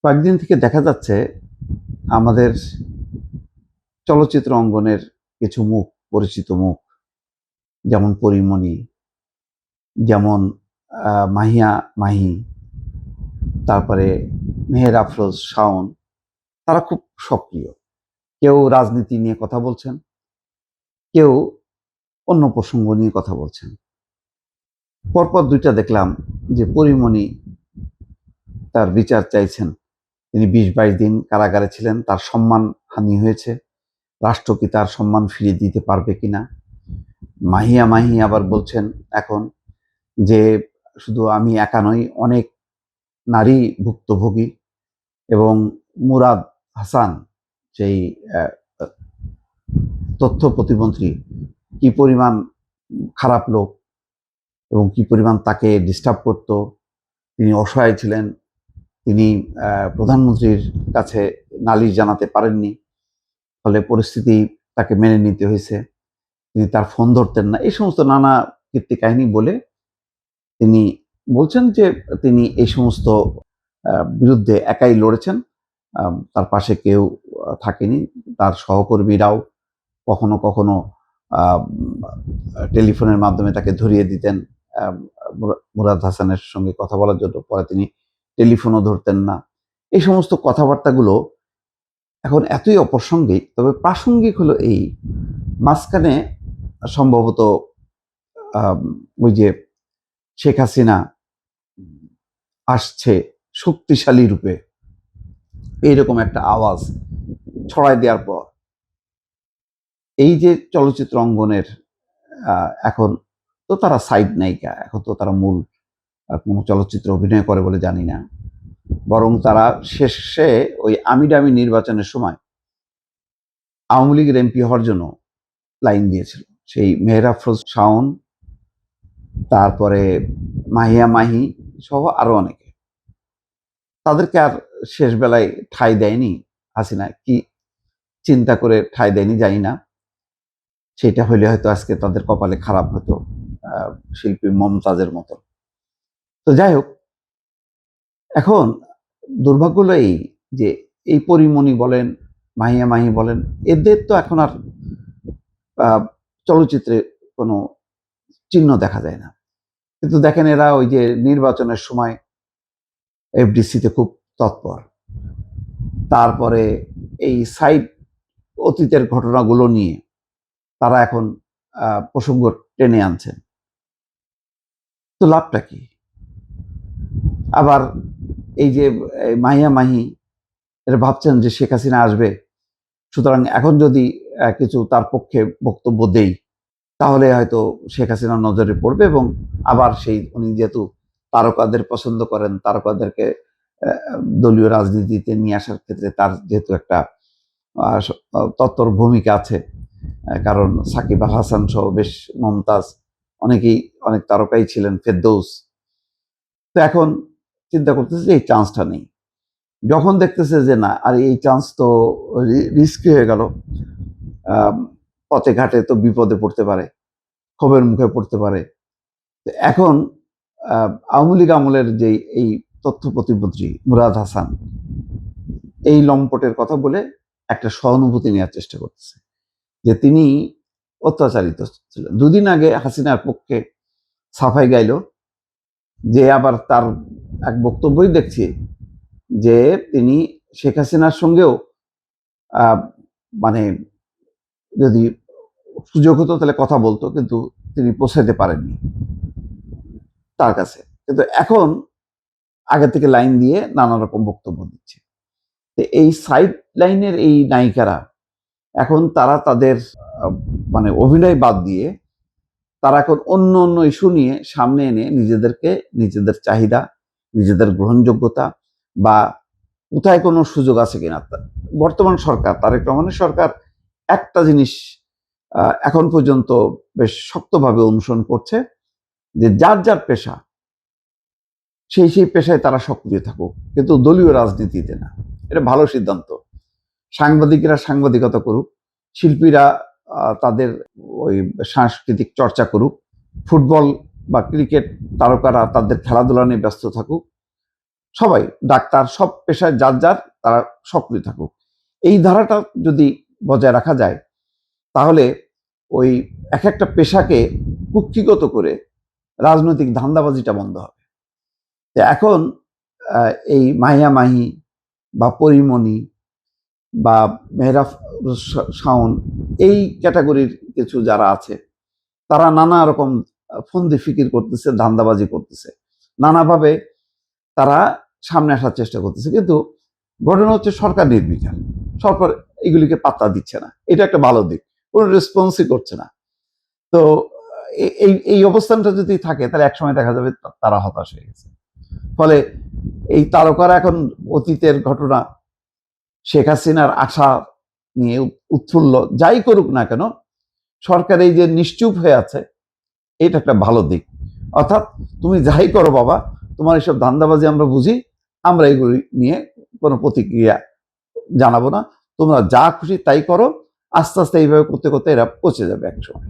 কয়েকদিন থেকে দেখা যাচ্ছে আমাদের চলচ্চিত্র অঙ্গনের কিছু মুখ, পরিচিত মুখ, যেমন পরীমণি, যেমন মাহিয়া মাহি, তারপরে মেহের আফরোজ শাওন, তারা খুব সক্রিয়। কেউ রাজনীতি নিয়ে কথা বলছেন, কেউ অন্য প্রসঙ্গ নিয়ে কথা বলছেন। পরপর দুইটা দেখলাম যে পরীমণি তার বিচার চাইছেন। তিনি ২০-২২ দিন কারাগারে ছিলেন, তার সম্মান হানি হয়েছে। রাষ্ট্র কি তার সম্মান ফিরিয়ে দিতে পারবে কিনা? মাহিয়া মাহি আবার বলছেন এখন যে শুধু আমি একা নই, অনেক নারী ভুক্তভোগী। এবং মুরাদ হাসান, সেই তথ্য প্রতিমন্ত্রী, কি পরিমাণ খারাপ লোক এবং কি পরিমাণ তাকে ডিস্টার্ব করত। তিনি অসহায় ছিলেন, তিনি প্রধানমন্ত্রীর কাছে নালিশ জানাতে পারেননি, ফলে পরিস্থিতি তাকে মেনে নিতে হয়েছে। তিনি তার ফোন ধরতেন না, এই সমস্ত নানা কীর্তি কাহিনী বলে তিনি বলছেন যে তিনি এই সমস্ত বিরুদ্ধে একাই লড়েছেন, তার পাশে কেউ থাকেনি। তার সহকর্মীরাও কখনো কখনো টেলিফোনের মাধ্যমে তাকে ধরিয়ে দিতেন মুরাদ হাসানের সঙ্গে কথা বলার জন্য, পরে তিনি টেলিফোনও ধরতেন না। এই সমস্ত কথাবার্তাগুলো এখন এতই অপ্রাসঙ্গিক, তবে প্রাসঙ্গিক হলো এই মাঝখানে সম্ভবত ওই যে শেখ হাসিনা আসছে শক্তিশালী রূপে, এইরকম একটা আওয়াজ ছড়াই দেওয়ার পর এই যে চলচ্চিত্র অঙ্গনের এখন তো তারা সাইড নায়িকা, এখন তো তারা মূল কোনো চলচ্চিত্র অভিনয় করে বলে জানি না, বরং তারা শেষে ওই আমিডামি নির্বাচনের সময় আওয়ামী লীগের এমপি হওয়ার জন্য লাইন দিয়েছিল। সেই মেহের আফরোজ শাওন, তারপরে মাহিয়া মাহি সহ আরো অনেকে, তাদেরকে আর শেষ বেলায় ঠাঁই দেয়নি হাসিনা। কি চিন্তা করে ঠাঁই দেয়নি জানি না, সেটা হইলে হয়তো আজকে তাদের কপালে খারাপ হতো, শিল্পী মমতাজের মতো। তো যাই হোক, এখন দুর্ভাগ্য হলো এই যে এই পরীমণি বলেন, মাহিয়া মাহি বলেন, এদের তো এখন আর চলচ্চিত্রে কোনো চিহ্ন দেখা যায় না। কিন্তু দেখেন এরা ওই যে নির্বাচনের সময় এফডিসিতে খুব তৎপর, তারপরে এই সাইড অতীতের ঘটনাগুলো নিয়ে তারা এখন প্রসঙ্গ টেনে আনছেন। তো লাভটা কি? আবার এই যে মাহিয়া মাহি এরা ভাবছেন যে শেখ হাসিনা আসবে, সুতরাং এখন যদি কিছু তার পক্ষে বক্তব্য দেই তাহলে হয়তো শেখ হাসিনার নজরে পড়বে, এবং আবার সেই উনি যেহেতু তারকাদের পছন্দ করেন, তারকাদেরকে দলীয় রাজনীতিতে নিয়ে আসার ক্ষেত্রে তার যেহেতু একটা তৎপর ভূমিকা আছে, কারণ সাকিব আল হাসান সহ বেশ মমতাজ অনেকেই, অনেক তারকাই ছিলেন, ফেরদৌস। তো এখন চিন্তা করতেছে যে এই চান্সটা নেই। যখন দেখতেছে যে না, আর এই চান্স তো রিস্কি হয়ে গেল, পথে ঘাটে তো বিপদে পড়তে পারে, ক্ষোভের মুখে পড়তে পারে, এখন আওয়ামী লীগ আমলের যে এই তথ্য প্রতিমন্ত্রী মুরাদ হাসান এই লম্পটের কথা বলে একটা সহানুভূতি নেওয়ার চেষ্টা করতেছে যে তিনি অত্যাচারিত ছিলেন। দুদিন আগে হাসিনার পক্ষে সাফাই গাইল, যে আবার তার এক বক্তব্যই দেখছি যে তিনি শেখ হাসিনার সঙ্গেও মানে যদি সুযোগ হতো তাহলে কথা বলতো, কিন্তু তিনি পৌঁছাতে পারেননি তার কাছে। কিন্তু এখন আগে থেকে লাইন দিয়ে নানা রকম বক্তব্য দিচ্ছে। এই সাইড লাইনের এই নায়িকারা এখন তারা তাদের মানে অভিনয় বাদ দিয়ে তারা এখন অন্য অন্য ইস্যু নিয়ে সামনে এনে নিজেদেরকে, নিজেদের চাহিদা, নিজেদের গ্রহণযোগ্যতা বা কোথায় কোনো সুযোগ আছে কিনা, বর্তমান সরকার, তারেক রহমানের সরকার একটা জিনিস এখন পর্যন্ত বেশ শক্তভাবে অনুসরণ করছে যে যার যার পেশা সেই সেই পেশায় তারা সক্রিয় থাকুক, কিন্তু দলীয় রাজনীতিতে না। এটা ভালো সিদ্ধান্ত। সাংবাদিকেরা সাংবাদিকতা করুক, শিল্পীরা তাদের ওই সাংস্কৃতিক চর্চা করুক, ফুটবল বা ক্রিকেট তারকারা তাদের খেলাধুলা নিয়ে ব্যস্ত থাকুক, সবাই, ডাক্তার, সব পেশায় যার যার তারা সক্রিয় থাকুক। এই ধারাটা যদি বজায় রাখা যায়, তাহলে ওই এক একটা পেশাকে কুক্ষিগত করে রাজনৈতিক ধান্দাবাজিটা বন্ধ হবে। এখন এই মাহিয়া মাহি বা পরিমণি বা মেহরাব শাওন, এই ক্যাটাগরির কিছু যারা আছে, তারা নানা রকম ফন্দি ফিকির করতেছে, ধান্দাবাজি করতেছে, নানাভাবে তারা সামনে আসার চেষ্টা করতেছে। কিন্তু ঘটনা হচ্ছে সরকার নির্বিকার, সরকার এগুলিকে পাত্তা দিচ্ছে না। এটা একটা ভালো দিক, কোনো রেসপন্সই করছে না। তো এই এই অবস্থানটা যদি থাকে, তাহলে একসময় দেখা যাবে তারা হতাশ হয়ে গেছে। ফলে এই তারকারা এখন অতীতের ঘটনা, শেখ হাসিনার আশা নিয়ে উৎফুল্ল, যাই করুক না কেন, সরকার এই যে নিশ্চুপ হয়ে আছে, এটা একটা ভালো দিক। অর্থাৎ তুমি যাই করো বাবা, তোমার এইসব ধান্দাবাজি আমরা বুঝি, আমরা এগুলি নিয়ে কোনো প্রতিক্রিয়া জানাবো না, তোমরা যা খুশি তাই করো। আস্তে আস্তে এইভাবে করতে করতে এরা পচে যাবে একসময়।